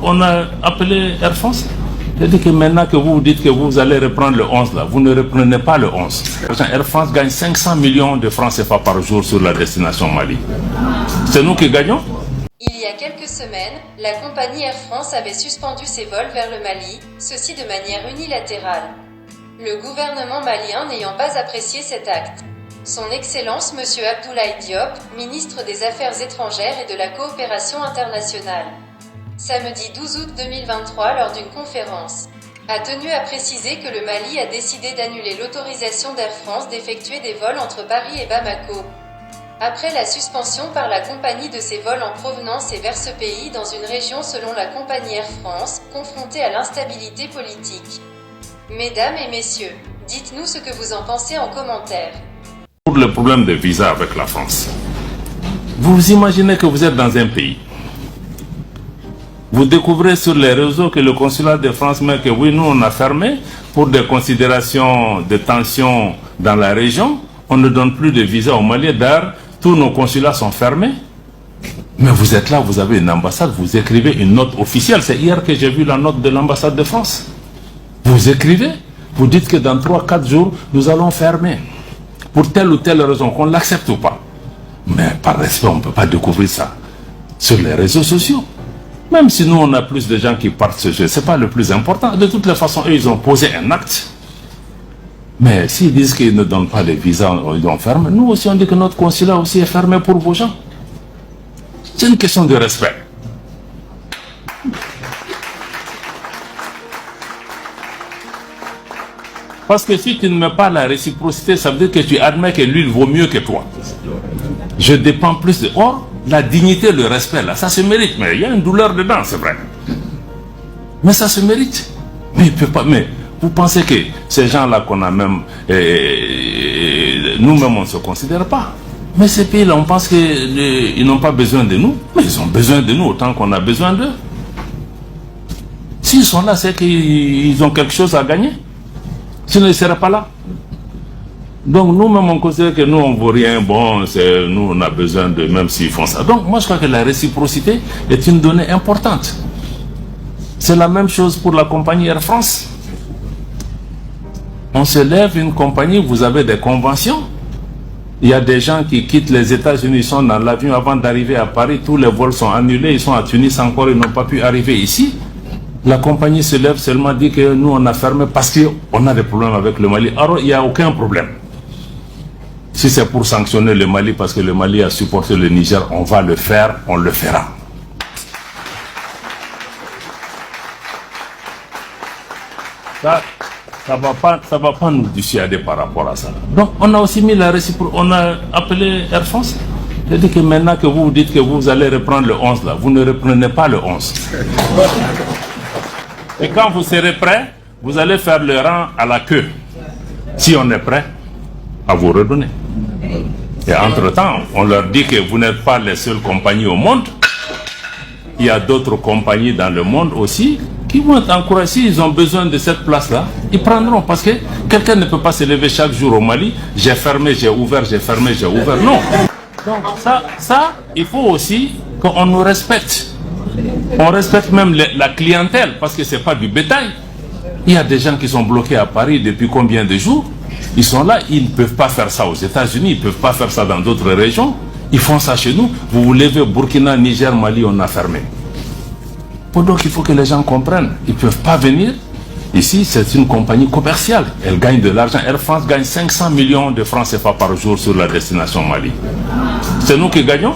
On a appelé Air France. J'ai dit que maintenant que vous dites que vous allez reprendre le 11 là, vous ne reprenez pas le 11. Air France gagne 500 millions de francs CFA par jour sur la destination Mali. C'est nous qui gagnons. Il y a quelques semaines, la compagnie Air France avait suspendu ses vols vers le Mali, ceci de manière unilatérale. Le gouvernement malien n'ayant pas apprécié cet acte. Son Excellence M. Abdoulaye Diop, ministre des Affaires étrangères et de la coopération internationale, samedi 12 août 2023 lors d'une conférence, a tenu à préciser que le Mali a décidé d'annuler l'autorisation d'Air France d'effectuer des vols entre Paris et Bamako, après la suspension par la compagnie de ses vols en provenance et vers ce pays dans une région selon la compagnie Air France, confrontée à l'instabilité politique. Mesdames et messieurs, dites-nous ce que vous en pensez en commentaire. Pour le problème de visa avec la France, vous imaginez que vous êtes dans un pays. Vous découvrez sur les réseaux que le consulat de France met que oui, nous on a fermé pour des considérations de tension dans la région. On ne donne plus de visa au Mali. D'ailleurs, tous nos consulats sont fermés. Mais vous êtes là, vous avez une ambassade, vous écrivez une note officielle. C'est hier que j'ai vu la note de l'ambassade de France. Vous écrivez, vous dites que dans 3-4 jours, nous allons fermer. Pour telle ou telle raison, qu'on l'accepte ou pas. Mais par respect, on ne peut pas découvrir ça sur les réseaux sociaux. Même si nous, on a plus de gens qui partent ce jeu, ce n'est pas le plus important. De toutes les façons, eux, ils ont posé un acte. Mais s'ils disent qu'ils ne donnent pas les visas, ils ont fermé. Nous aussi, on dit que notre consulat aussi est fermé pour vos gens. C'est une question de respect. Parce que si tu ne mets pas la réciprocité, ça veut dire que tu admets que lui, il vaut mieux que toi. Je dépends plus de... Or, la dignité, le respect, là, ça se mérite. Mais il y a une douleur dedans, c'est vrai. Mais ça se mérite. Mais il peut pas... Mais vous pensez que ces gens-là qu'on a même... nous-mêmes, on ne se considère pas. Mais ces pays-là, on pense qu'ils n'ont pas besoin de nous. Mais ils ont besoin de nous autant qu'on a besoin d'eux. S'ils sont là, c'est qu'ils ont quelque chose à gagner. Sinon, ils ne seraient pas là. Donc, nous-mêmes, on considère que nous, on ne vaut rien. Bon, nous, on a besoin de... Même s'ils font ça. Donc, moi, je crois que la réciprocité est une donnée importante. C'est la même chose pour la compagnie Air France. On se lève une compagnie, vous avez des conventions. Il y a des gens qui quittent les États-Unis, ils sont dans l'avion avant d'arriver à Paris. Tous les vols sont annulés, ils sont à Tunis encore, ils n'ont pas pu arriver ici. La compagnie se lève seulement, dit que nous, on a fermé parce qu'on a des problèmes avec le Mali. Alors, il n'y a aucun problème. Si c'est pour sanctionner le Mali parce que le Mali a supporté le Niger, on va le faire, on le fera. Ça va pas nous dissuader par rapport à ça. Donc, on a aussi mis la réciprocité, on a appelé Air France. J'ai dit que maintenant que vous dites que vous allez reprendre le 11 là, vous ne reprenez pas le 11. Et quand vous serez prêt, vous allez faire le rang à la queue. Si on est prêt, à vous redonner. Et entre-temps, on leur dit que vous n'êtes pas les seules compagnies au monde. Il y a d'autres compagnies dans le monde aussi qui vont être encouragées. S'ils ont besoin de cette place-là, ils prendront. Parce que quelqu'un ne peut pas se lever chaque jour au Mali. J'ai fermé, j'ai ouvert, j'ai fermé, j'ai ouvert. Non. Donc ça, il faut aussi qu'on nous respecte. On respecte même la clientèle parce que ce n'est pas du bétail. Il y a des gens qui sont bloqués à Paris depuis combien de jours? Ils sont là, ils ne peuvent pas faire ça aux États-Unis, ils ne peuvent pas faire ça dans d'autres régions. Ils font ça chez nous. Vous vous levez, Burkina, Niger, Mali, on a fermé. Donc il faut que les gens comprennent. Ils ne peuvent pas venir. Ici, c'est une compagnie commerciale. Elle gagne de l'argent. Air France gagne 500 millions de francs CFA par jour sur la destination Mali. C'est nous qui gagnons.